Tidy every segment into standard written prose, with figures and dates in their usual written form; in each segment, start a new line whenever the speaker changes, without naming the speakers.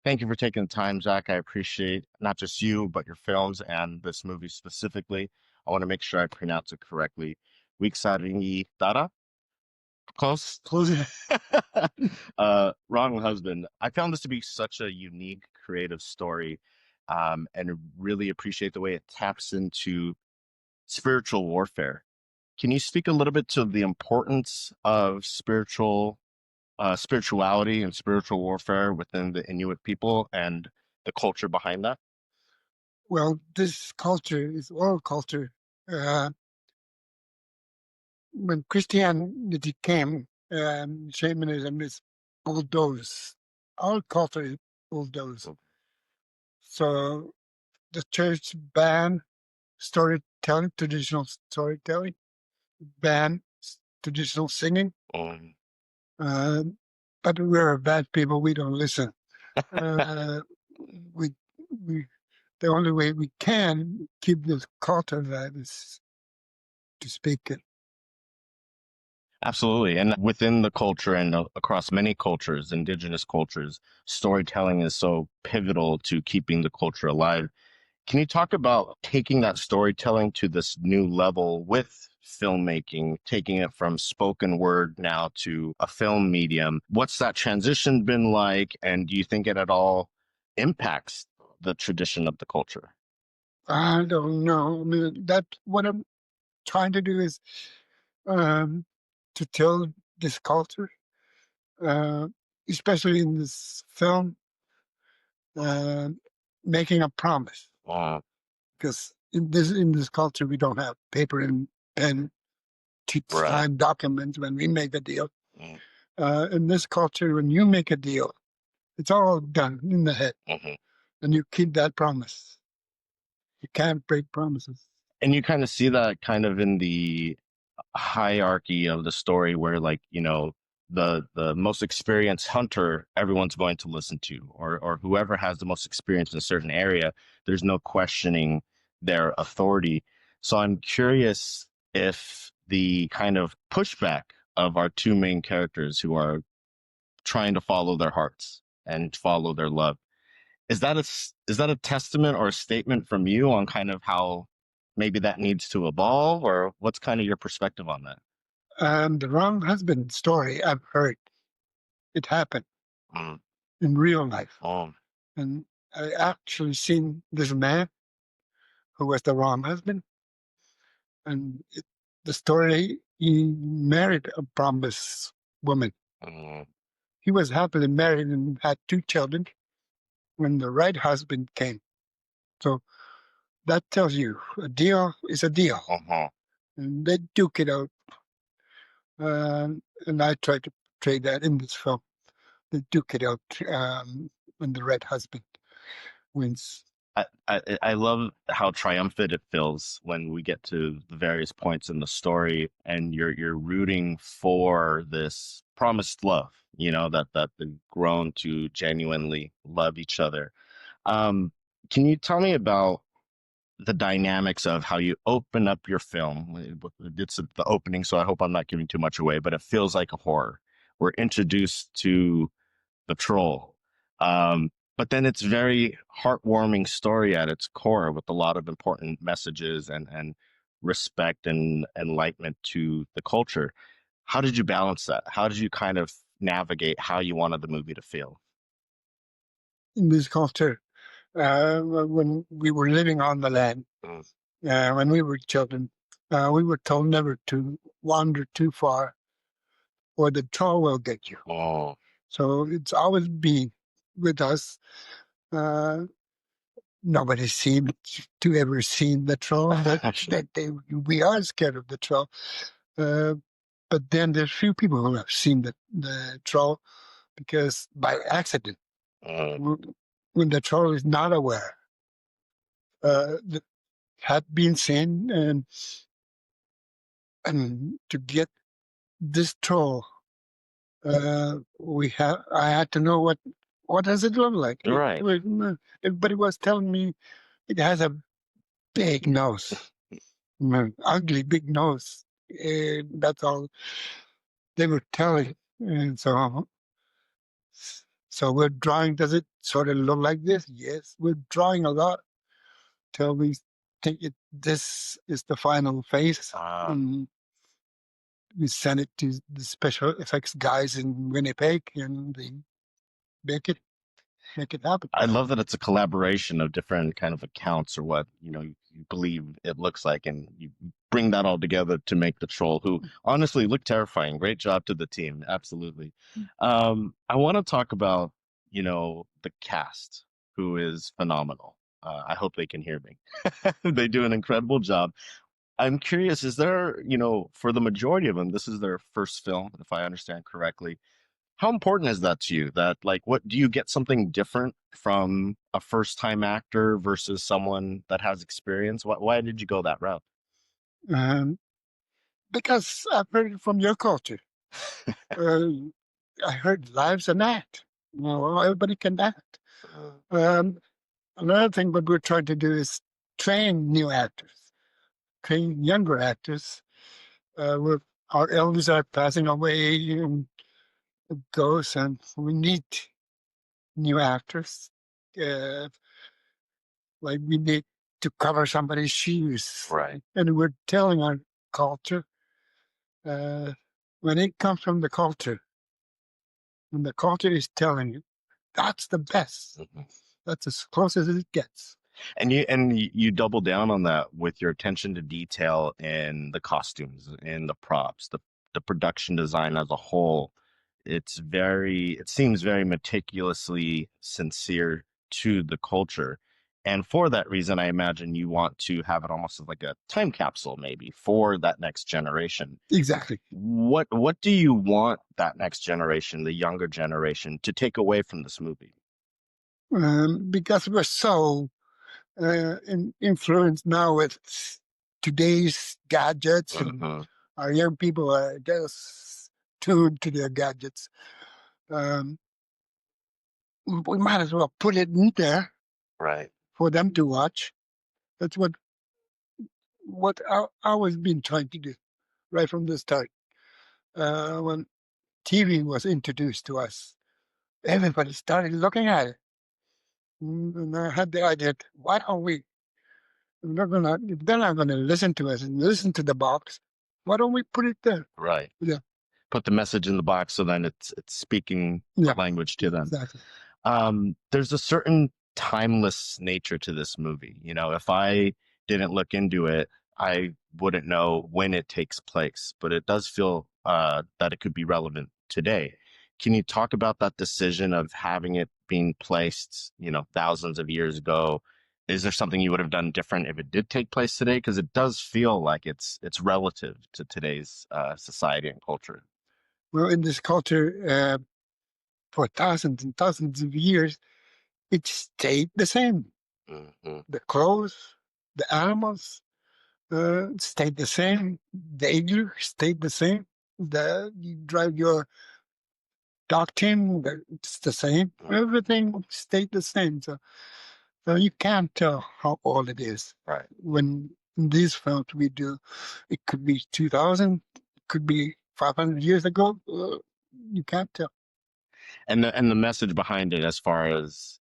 Thank you for taking the time, Zach. I appreciate not just you, but your films and this movie specifically. I want to make sure I pronounce it correctly. Uiksaringitara? Close?
Closing.
Wrong Husband. I found this to be such a unique, creative story, and really appreciate the way it taps into spiritual warfare. Can you speak a little bit to the importance of spirituality and spiritual warfare within the Inuit people and the culture behind that?
Well, this culture is oral culture. Uh, when Christianity came, shamanism is bulldozed. Our culture is bulldozed. So the church banned storytelling, traditional storytelling, banned traditional singing.
Um,
Uh, but we're bad people. We don't listen. Uh, we, we, the only way we can keep this culture alive is to speak it.
Absolutely. And within the culture and across many cultures, indigenous cultures, storytelling is so pivotal to keeping the culture alive. Can you talk about taking that storytelling to this new level with filmmaking, taking it from spoken word now to a film medium? What's that transition been like? And do you think it at all impacts the tradition of the culture?
I don't know. I mean, that's what I'm trying to do is to tell this culture, uh, especially in this film, uh, making a promise.
Wow.
Because in this culture, we don't have paper and pen to
Right.
sign documents when we make a deal.
Mm.
In this culture, when you make a deal, it's all done in the head,
Mhm.
and you keep that promise. You can't break promises.
And you kind of see that kind of in the hierarchy of the story where like, the most experienced hunter everyone's going to listen to, or whoever has the most experience in a certain area, there's no questioning their authority. So I'm curious if the kind of pushback of our two main characters who are trying to follow their hearts and follow their love, is that a testament or a statement from you on kind of how maybe that needs to evolve, or what's kind of your perspective on that?
The wrong husband story I've heard. It happened
Mm.
in real life.
Oh,
And I actually seen this man who was the wrong husband. And the story, he married a promised woman.
mm,
He was happily married and had 2 children when the right husband came. So that tells you a deal is a deal.
uh-huh.
And they duke it out. And I try to portray that in this film. They duke it out when the right husband wins.
I love how triumphant it feels when we get to the various points in the story and you're rooting for this promised love, that they've grown to genuinely love each other. Um, can you tell me about the dynamics of how you open up your film? It's the opening, so I hope I'm not giving too much away, but it feels like a horror. We're introduced to the troll. But then it's very heartwarming story at its core with a lot of important messages and respect and enlightenment to the culture. How did you balance that? How did you kind of navigate how you wanted the movie to feel?
In this culture, when we were living on the land,
Mm.
when we were children, we were told never to wander too far or the troll will get you.
Oh,
So it's always been with us. Uh, Nobody's seemed to ever seen the troll. We are scared of the troll. Uh, but then there's few people who have seen the troll because by accident,
mm,
when the troll is not aware, that had been seen, and to get this troll, I had to know what does it look like.
right.
Everybody was telling me it has a big nose, ugly big nose. That's all they were telling, and so So we're drawing. Does it sort of look like this? Yes, we're drawing a lot till we think this is the final phase. And we send it to the special effects guys in Winnipeg, and they make it happen.
I love that it's a collaboration of different kind of accounts or what, you believe it looks like, and you bring that all together to make the troll, who honestly looked terrifying. Great job to the team. Absolutely. I want to talk about, the cast, who is phenomenal. I hope they can hear me. They do an incredible job. I'm curious, is there, for the majority of them, this is their first film, if I understand correctly. How important is that to you? That, like, what do you get something different from a first time actor versus someone that has experience? Why did you go that route?
Um, because I've heard it from your culture. Uh, I heard lives and act. Well, everybody can act. Um, Another thing, what we're trying to do is train new actors, train younger actors. Our elders are passing away and goes, and we need new actors. Uh, like we need to cover somebody's shoes.
Right.
And we're telling our culture, uh, when it comes from the culture, when the culture is telling you, that's the best. That's as close as it gets.
And you double down on that with your attention to detail in the costumes, in the props, the production design as a whole. It seems very meticulously sincere to the culture. And for that reason, I imagine you want to have it almost as like a time capsule, maybe, for that next generation.
Exactly.
What do you want that next generation, the younger generation, to take away from this movie?
Because we're so influenced now with today's gadgets, and our young people are just tuned to their gadgets. We might as well put it in there,
Right.
for them to watch. That's what I always been trying to do right from the start. When TV was introduced to us, everybody started looking at it. And I had the idea, why don't we, if they're not gonna listen to us and listen to the box, why don't we put it there?
Right.
Yeah.
Put the message in the box so then it's speaking language to them.
Exactly.
There's a certain timeless nature to this movie. If I didn't look into it, I wouldn't know when it takes place, but it does feel that it could be relevant today. Can you talk about that decision of having it being placed, thousands of years ago? Is there something you would have done different if it did take place today? Because it does feel like it's relative to today's society and culture.
Well, in this culture, for thousands and thousands of years, it stayed the same. The clothes, the animals, stayed the same. The age stayed the same. You drive your dog team, it's the same. Everything stayed the same. So you can't tell how old it is.
Right.
When in these films we do, it could be 2000, it could be 500 years ago. You can't tell.
And the message behind it, as far as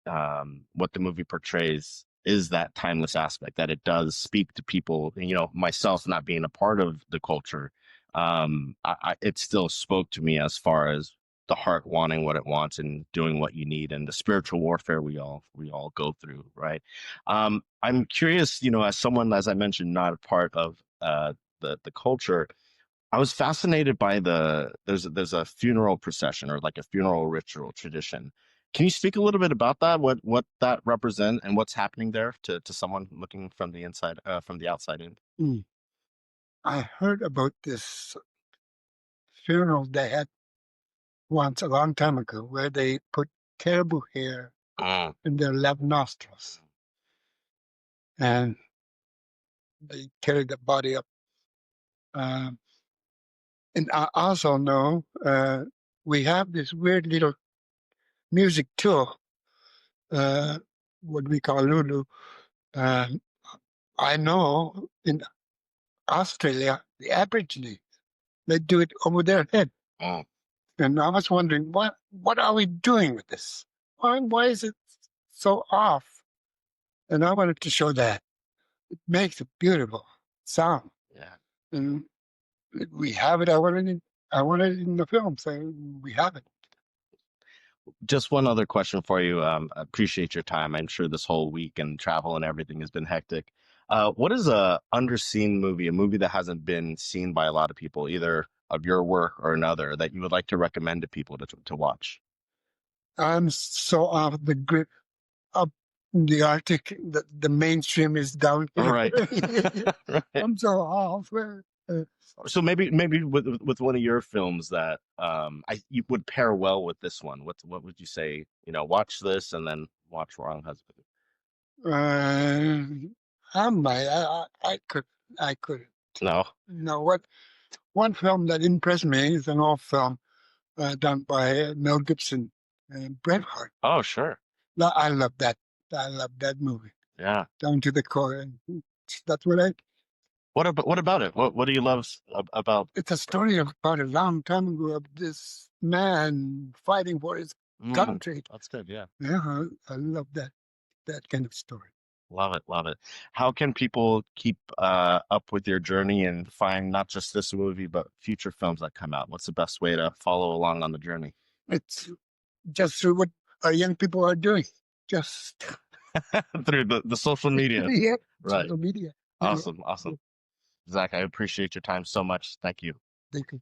what the movie portrays, is that timeless aspect, that it does speak to people. Myself not being a part of the culture, it still spoke to me as far as the heart wanting what it wants and doing what you need, and the spiritual warfare we all go through, right? I'm curious, as someone, as I mentioned, not a part of the culture. I was fascinated by there's a funeral procession, or like a funeral ritual tradition. Can you speak a little bit about that? What that represent and what's happening there to someone looking from the inside, from the outside in?
I heard about this funeral they had once a long time ago, where they put caribou hair in their left nostrils, and they carried the body up. Um, and I also know we have this weird little music tool, what we call Lulu. I know in Australia, the Aborigines, they do it over their head. And I was wondering, what are we doing with this? Why is it so off? And I wanted to show that. It makes a beautiful sound.
Yeah.
And we have it. I wanted it in the film, so we have it.
Just one other question for you. I appreciate your time. I'm sure this whole week and travel and everything has been hectic. What is a underseen movie, a movie that hasn't been seen by a lot of people, either of your work or another, that you would like to recommend to people to watch?
I'm so off the grip up in the Arctic. The mainstream is down here.
Right. Right.
I'm so off.
So maybe with one of your films that you would pair well with this one. What would you say? Watch this and then watch Wrong Husband.
I could.
No.
What? One film that impressed me is an old film done by Mel Gibson, Braveheart.
Oh, sure.
I love that. I love that movie
Yeah.
down to the core. And that's what I.
What about it? What do you love about?
It's a story about a long time ago of this man fighting for his country.
That's good. Yeah.
Yeah, I love that kind of story.
Love it. Love it. How can people keep up with your journey and find not just this movie, but future films that come out? What's the best way to follow along on the journey?
It's just through what our young people are doing. Just
Through the social media.
yeah,
Right.
social media.
Awesome. Awesome. Zach, I appreciate your time so much. Thank you.
Thank you.